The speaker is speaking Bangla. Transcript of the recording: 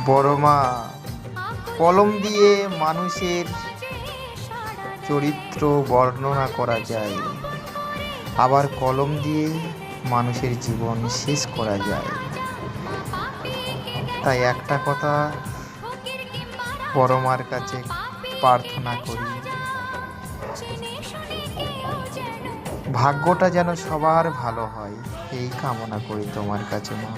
বড় মা, কলম দিয়ে মানুষের চরিত্র বর্ণনা করা যায়, আবার কলম দিয়ে মানুষের জীবন শেষ করা যায়। তাই একটা কথা বড় মার কাছে প্রার্থনা করি, ভাগ্যটা যেন সবার ভালো হয়, এই কামনা করি তোমার কাছে মা।